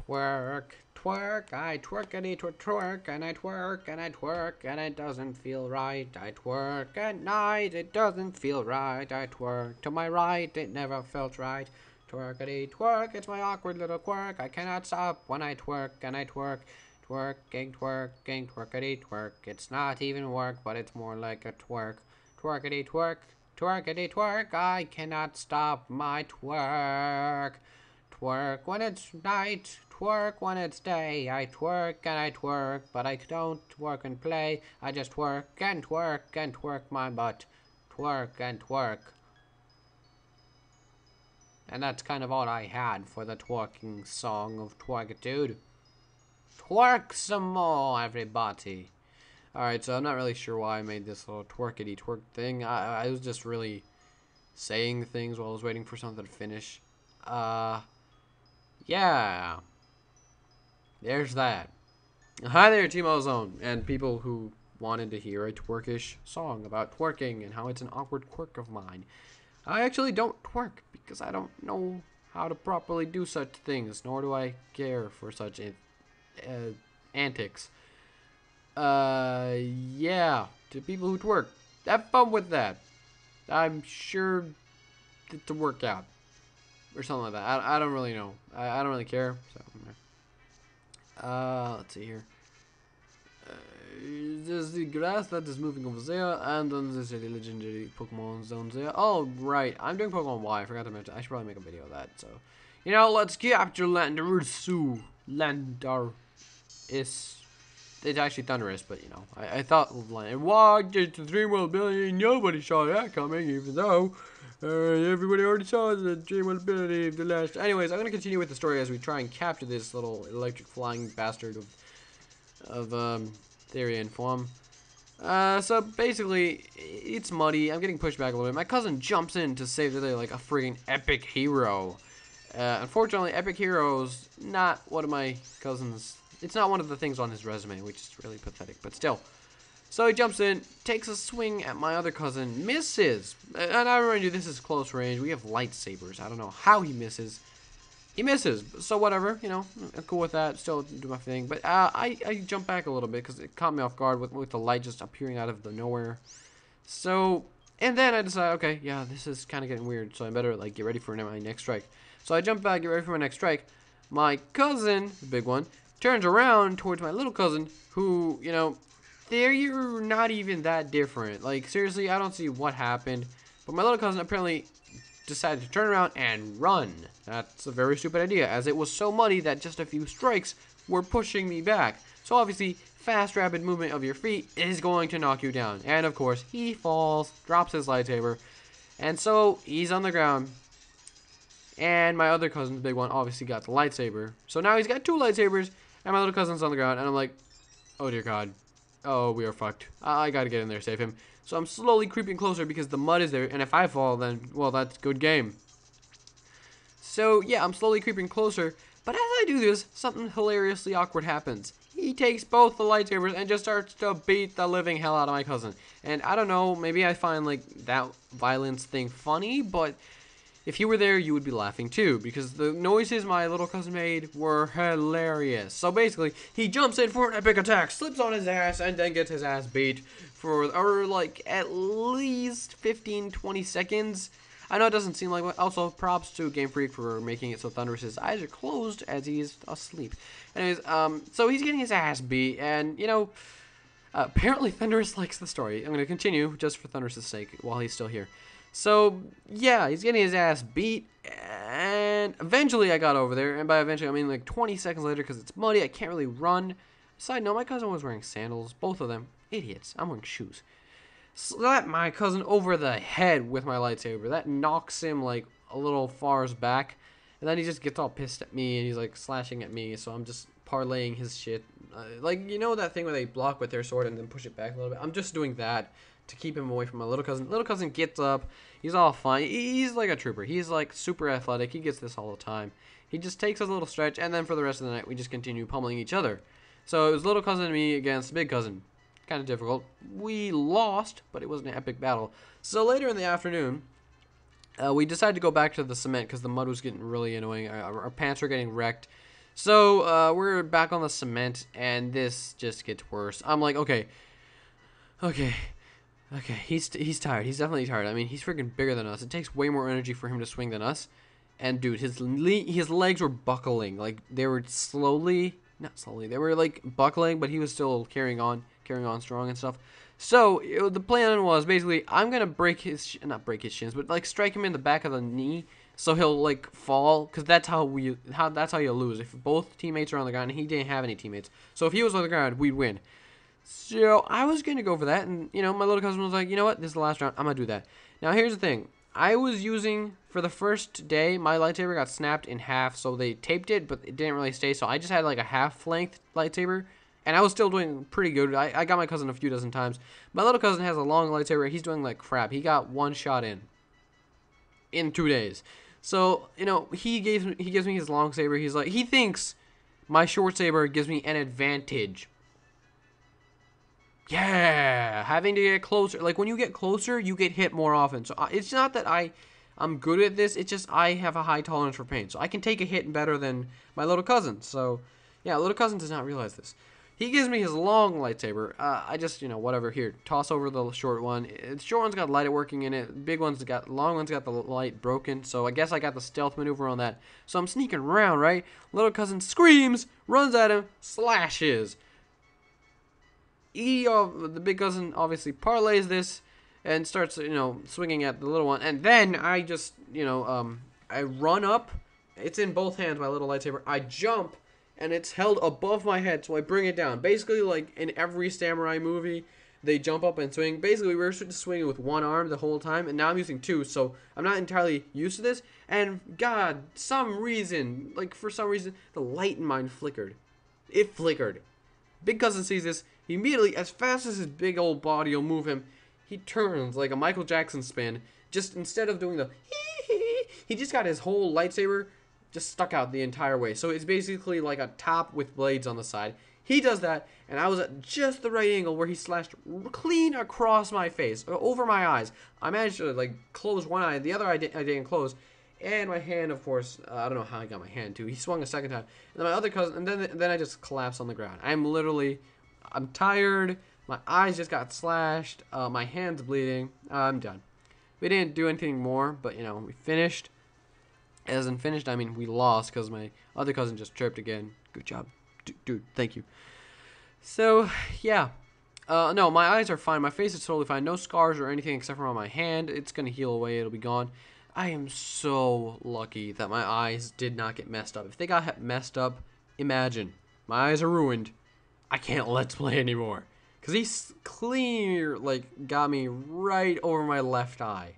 twerk, twerk, I twerkity twerk, and I twerk, and I twerk, and it doesn't feel right. I twerk at night, it doesn't feel right. I twerk to my right, it never felt right. Twerkity twerk, it's my awkward little quirk. I cannot stop when I twerk, and I twerk. Twerking, twerking, twerkity twerk. It's not even work, but it's more like a twerk. Twerkity twerk, twerkity twerk. I cannot stop my twerk. Twerk when it's night, twerk when it's day. I twerk and I twerk, but I don't twerk and play. I just twerk and twerk and twerk my butt. Twerk and twerk. And that's kind of all I had for the twerking song of twerkitude. Twerk some more, everybody. Alright, so I'm not really sure why I made this little twerkity twerk thing. I was just really saying things while I was waiting for something to finish. Yeah. There's that. Hi there, Team Ozone, and people who wanted to hear a twerkish song about twerking and how it's an awkward quirk of mine. I actually don't twerk because I don't know how to properly do such things, nor do I care for such antics. Yeah, to people who twerk, have fun with that. I'm sure it's a workout or something like that. I don't really know. I don't really care. So, let's see here. There's the grass that is moving over there, and then there's a legendary Pokemon zone there. Oh, right. I'm doing Pokemon Y. I forgot to mention. I should probably make a video of that. So, you know, let's capture Landorus. Landorus. It's actually Thundurus, but, you know, I thought Land. Why did the 3 ability? Nobody saw that coming, even though everybody already saw the 3 ability of the last. Anyways, I'm going to continue with the story as we try and capture this little electric flying bastard of Therian form. So basically, it's muddy. I'm getting pushed back a little bit. My cousin jumps in to save the day like a friggin' epic hero. Unfortunately, epic hero's not one of my cousin's. It's not one of the things on his resume, which is really pathetic, but still. So he jumps in, takes a swing at my other cousin, misses. And I remind you, this is close range. We have lightsabers. I don't know how he misses. He misses, so whatever, you know, I'm cool with that, still do my thing. But I jump back a little bit because it caught me off guard with the light just appearing out of the nowhere. So, and then I decide, okay, yeah, this is kind of getting weird, so I better, like, get ready for my next strike. So I jump back, get ready for my next strike. My cousin, the big one, turns around towards my little cousin, who, you know, they're not even that different. Like, seriously, I don't see what happened. But my little cousin apparently decided to turn around and run. That's a very stupid idea, as it was so muddy that just a few strikes were pushing me back. So obviously, fast, rapid movement of your feet is going to knock you down. And of course, he falls, drops his lightsaber, and so he's on the ground. And my other cousin, the big one, obviously got the lightsaber. So now he's got 2 lightsabers, and my little cousin's on the ground, and I'm like, oh dear God. Oh, we are fucked. I gotta get in there, save him. So I'm slowly creeping closer because the mud is there, and if I fall, then, well, that's good game. So, yeah, I'm slowly creeping closer, but as I do this, something hilariously awkward happens. He takes both the lightsabers and just starts to beat the living hell out of my cousin. And I don't know, maybe I find, like, that violence thing funny, but if you were there, you would be laughing too, because the noises my little cousin made were hilarious. So basically, he jumps in for an epic attack, slips on his ass, and then gets his ass beat for, like, at least 15-20 seconds. I know it doesn't seem like it. Also, props to Game Freak for making it so Thundurus' eyes are closed as he's asleep. Anyways, so he's getting his ass beat, and, you know, apparently Thundurus likes the story. I'm going to continue just for Thundurus' sake while he's still here. So, yeah, he's getting his ass beat, and eventually I got over there, and by eventually I mean like 20 seconds later because it's muddy, I can't really run. Side note, my cousin was wearing sandals, both of them, idiots. I'm wearing shoes. Slap my cousin over the head with my lightsaber. That knocks him like a little far back, and then he just gets all pissed at me, and he's like slashing at me, so I'm just parlaying his shit. Like, you know that thing where they block with their sword and then push it back a little bit? I'm just doing that to keep him away from my little cousin. Little cousin gets up. He's all fine. He's like a trooper. He's like super athletic. He gets this all the time. He just takes a little stretch, and then for the rest of the night, we just continue pummeling each other. So it was little cousin and me against big cousin. Kind of difficult. We lost, but it was an epic battle. So later in the afternoon, we decided to go back to the cement because the mud was getting really annoying. Our pants were getting wrecked. So we're back on the cement, and this just gets worse. I'm like, okay, okay, okay. He's tired. He's definitely tired. I mean, he's freaking bigger than us. It takes way more energy for him to swing than us. And dude, his legs were buckling. Like they were not slowly. They were like buckling, but he was still carrying on strong and stuff. So the plan was basically I'm gonna not break his shins, but like strike him in the back of the knee, so he'll like fall, because that's how you lose if both teammates are on the ground. And he didn't have any teammates, so if he was on the ground, we'd win. So I was gonna go for that, and my little cousin was like, you know what, this is the last round. I'm gonna do that. Now here's the thing. I was using, for the first day, my lightsaber got snapped in half, so they taped it, but it didn't really stay, so I just had like a half-length lightsaber, and I was still doing pretty good. I got my cousin a few dozen times. My little cousin has a long lightsaber. He's doing like crap. He got one shot in 2 days. So, he gives me his long saber. He's like, he thinks my short saber gives me an advantage. Yeah, having to get closer. Like, when you get closer, you get hit more often. So, it's not that I'm good at this. It's just I have a high tolerance for pain. So, I can take a hit better than my little cousin. So, yeah, little cousin does not realize this. He gives me his long lightsaber. I just, whatever. Here, toss over the short one. The short one's got light working in it. Long one's got the light broken. So, I guess I got the stealth maneuver on that. So, I'm sneaking around, right? Little cousin screams, runs at him, slashes. The big cousin obviously parlays this and starts, swinging at the little one. And then I just, I run up. It's in both hands, my little lightsaber. I jump, and it's held above my head, so I bring it down. Basically, like in every samurai movie, they jump up and swing. Basically, we were just swinging with one arm the whole time, and now I'm using two, so I'm not entirely used to this. And God, for some reason, the light in mine flickered. It flickered. Big cousin sees this. He immediately, as fast as his big old body will move him, he turns like a Michael Jackson spin. Just instead of doing the he just got his whole lightsaber just stuck out the entire way. So it's basically like a top with blades on the side. He does that, and I was at just the right angle where he slashed clean across my face, over my eyes. I managed to like close one eye, the other eye I didn't close. And my hand, of course, I don't know how I got my hand too. He swung a second time. And then my other cousin, and then I just collapsed on the ground. I'm tired. My eyes just got slashed. My hand's bleeding. I'm done. We didn't do anything more, but, we finished. As in finished, I mean, we lost because my other cousin just chirped again. Good job. Dude, thank you. So, yeah. No, my eyes are fine. My face is totally fine. No scars or anything except for on my hand. It's going to heal away. It'll be gone. I am so lucky that my eyes did not get messed up. If they got messed up, imagine. My eyes are ruined. I can't Let's Play anymore. Because he got me right over my left eye.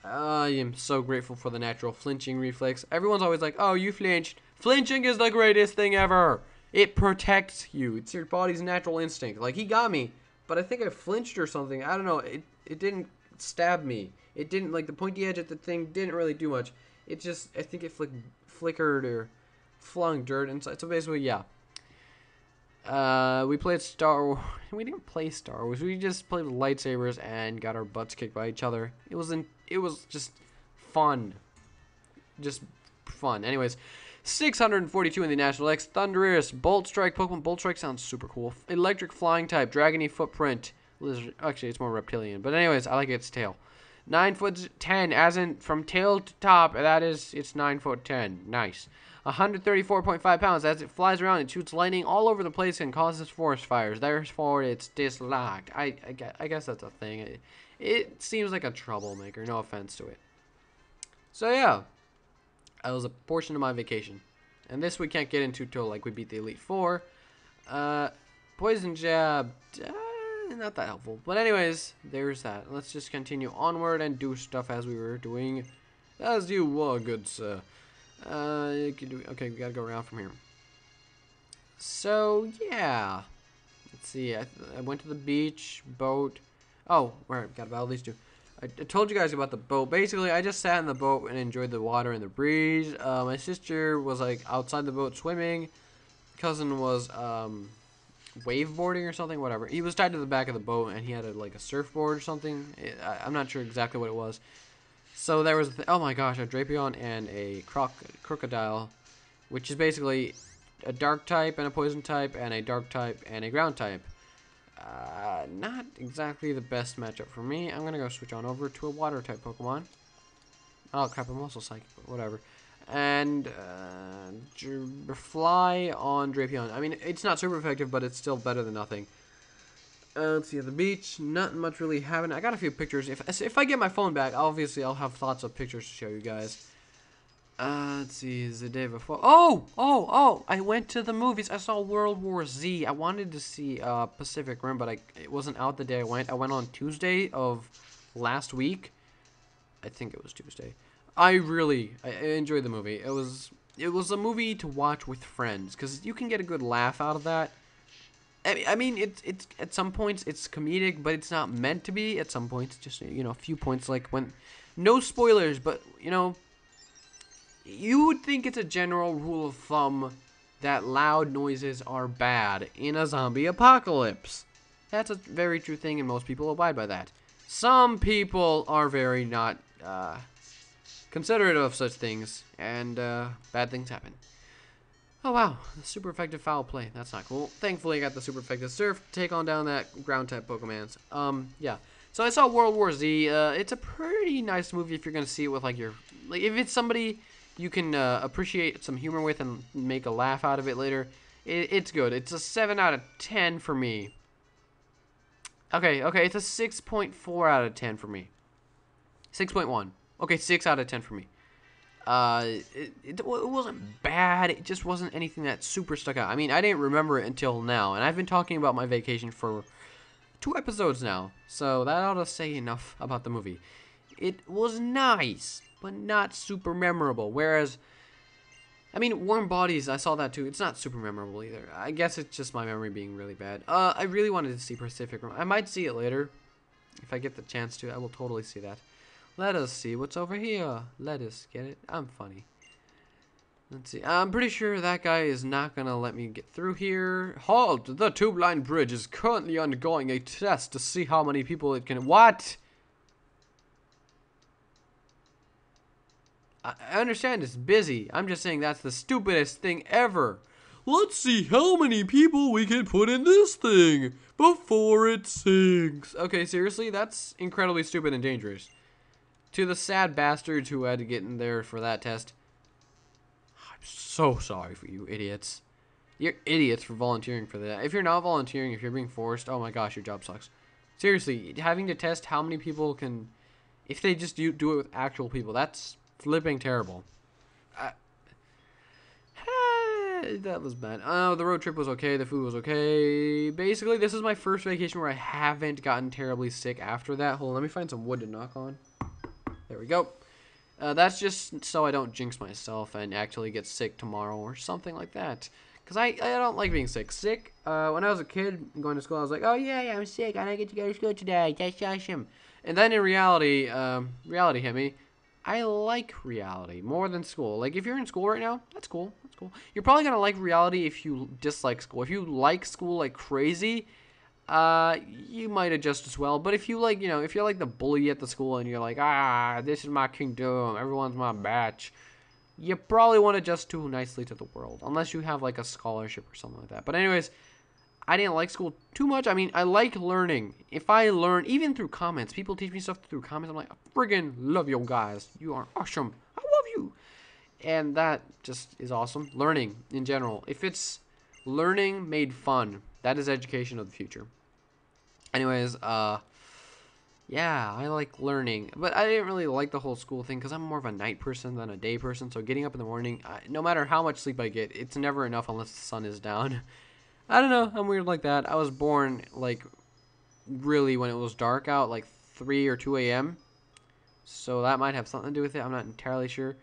I am so grateful for the natural flinching reflex. Everyone's always like, oh, you flinched. Flinching is the greatest thing ever. It protects you. It's your body's natural instinct. Like, he got me, but I think I flinched or something. I don't know. It didn't stab me. It didn't, like, the pointy edge at the thing didn't really do much. It just, I think it flickered or flung dirt inside. So basically, yeah. We played Star Wars. We didn't play Star Wars. We just played with lightsabers and got our butts kicked by each other. It was just fun. Just fun. Anyways, 642 in the National X. Thundurus, Bolt Strike, Pokemon Bolt Strike sounds super cool. Electric Flying type, Dragony Footprint. Lizard. Actually, it's more reptilian. But anyways, I like its tail. 9'10", as in from tail to top. It's 9'10". Nice. 134.5 pounds. As it flies around, it shoots lightning all over the place and causes forest fires. Therefore, it's disliked. I guess that's a thing. It seems like a troublemaker. No offense to it. So yeah, that was a portion of my vacation, and this we can't get into till like we beat the Elite Four. Poison jab. Not that helpful. But anyways, there's that. Let's just continue onward and do stuff as we were doing. As you were, good sir. Okay, we gotta go around from here. So, yeah. Let's see. I went to the beach, boat. Oh, right, got about all these two. I told you guys about the boat. Basically, I just sat in the boat and enjoyed the water and the breeze. My sister was, like, outside the boat swimming. Cousin was, waveboarding or something, whatever. He was tied to the back of the boat, and he had a surfboard or something. I'm not sure exactly what it was. So there was, oh my gosh, a Drapion and a crocodile, which is basically a dark type and a poison type and a dark type and a ground type. Not exactly the best matchup for me. I'm gonna go switch on over to a water type Pokemon. Oh crap, I'm also psychic, but whatever. And fly on Drapion. I mean, it's not super effective, but it's still better than nothing. Let's see, at the beach, not much really happening. I got a few pictures. If I get my phone back, obviously I'll have lots of pictures to show you guys. Let's see, is the day before. Oh! I went to the movies. I saw World War Z. I wanted to see Pacific Rim, but it wasn't out the day I went. I went on Tuesday of last week. I think it was Tuesday. I enjoyed the movie. It was a movie to watch with friends because you can get a good laugh out of that. I mean, it's at some points it's comedic, but it's not meant to be. At some points, just a few points like when, no spoilers, but you would think it's a general rule of thumb that loud noises are bad in a zombie apocalypse. That's a very true thing, and most people abide by that. Some people are very not considerate of such things, and bad things happen. Oh wow, super effective foul play. That's not cool. Thankfully, I got the super effective surf to take on down that ground type Pokemons. Yeah. So I saw World War Z. It's a pretty nice movie if you're gonna see it with if it's somebody you can appreciate some humor with and make a laugh out of it later. It's good. It's a 7 out of 10 for me. Okay, it's a 6.4 out of 10 for me. 6.1. Okay, 6 out of 10 for me. It wasn't bad. It just wasn't anything that super stuck out. I mean, I didn't remember it until now, and I've been talking about my vacation for 2 episodes now, so that ought to say enough about the movie. It was nice, but not super memorable. Whereas, I mean, Warm Bodies, I saw that too. It's not super memorable either. I guess it's just my memory being really bad. I really wanted to see Pacific Rim. I might see it later. If I get the chance to, I will totally see that. Let us see what's over here. Let us get it. I'm funny. Let's see. I'm pretty sure that guy is not going to let me get through here. Halt! The tube-line bridge is currently undergoing a test to see how many people it can... What? I understand it's busy. I'm just saying that's the stupidest thing ever. Let's see how many people we can put in this thing before it sinks. Okay, seriously? That's incredibly stupid and dangerous. To the sad bastards who had to get in there for that test, I'm so sorry for you idiots. You're idiots for volunteering for that. If you're not volunteering, if you're being forced, oh my gosh, your job sucks. Seriously, having to test how many people can... If they just do it with actual people, that's flipping terrible. That was bad. The road trip was okay. The food was okay. Basically, this is my first vacation where I haven't gotten terribly sick after that. Hold on, let me find some wood to knock on. There we go. That's just so I don't jinx myself and actually get sick tomorrow or something like that. Because I don't like being sick. When I was a kid going to school, I was like, oh yeah, I'm sick. I don't get to go to school today. That's awesome. And then in reality, reality hit me. I like reality more than school. Like, if you're in school right now, that's cool. That's cool. You're probably going to like reality if you dislike school. If you like school like crazy... you might adjust as well, but if you like, if you're like the bully at the school and you're like, this is my kingdom, everyone's my batch, you probably won't adjust too nicely to the world, unless you have like a scholarship or something like that. But anyways, I didn't like school too much. I mean, I like learning. If I learn, even through comments, people teach me stuff through comments, I'm like, I friggin' love you guys. You are awesome. I love you. And that just is awesome. Learning in general. If it's learning made fun, that is education of the future. Anyways, yeah, I like learning, but I didn't really like the whole school thing because I'm more of a night person than a day person. So getting up in the morning, no matter how much sleep I get, it's never enough unless the sun is down. I don't know, I'm weird like that. I was born like really when it was dark out, like 3 or 2 a.m. So that might have something to do with it. I'm not entirely sure.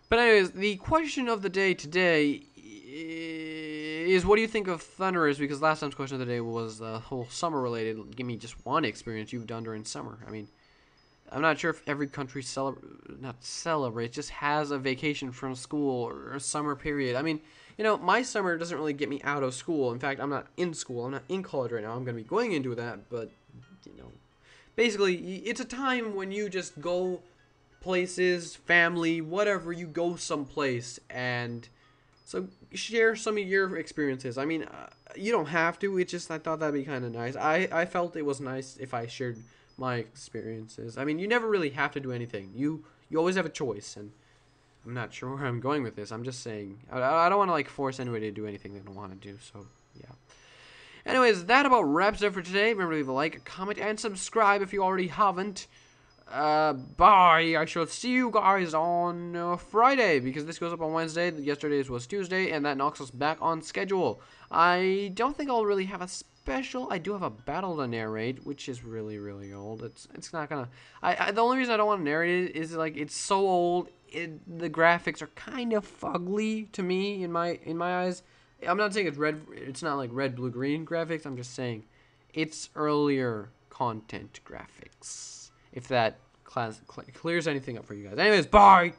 But anyways, the question of the day today is, what do you think of Thundurus? Because last time's question of the day was whole summer related. Give me just one experience you've done during summer. I mean, I'm not sure if every country celebrates, just has a vacation from school or a summer period. I mean, my summer doesn't really get me out of school. In fact, I'm not in school. I'm not in college right now. I'm going to be going into that. But, basically, it's a time when you just go places, family, whatever. You go someplace and So share some of your experiences. I mean, you don't have to. It's just I thought that'd be kind of nice. I felt it was nice if I shared my experiences. I mean, you never really have to do anything. You always have a choice, and I'm not sure where I'm going with this. I'm just saying I don't want to like force anybody to do anything they don't want to do. So yeah. Anyways, that about wraps it up for today. Remember to leave a like, comment, and subscribe if you already haven't. Bye. I shall see you guys on Friday, because this goes up on Wednesday. Yesterday's was Tuesday, and that knocks us back on schedule. I don't think I'll really have a special. I do have a battle to narrate, which is really, really old. It's not gonna. The only reason I don't want to narrate it is like it's so old. The graphics are kind of fugly to me in my eyes. I'm not saying it's red. It's not like red, blue, green graphics. I'm just saying it's earlier content graphics. If that clears anything up for you guys. Anyways, bye!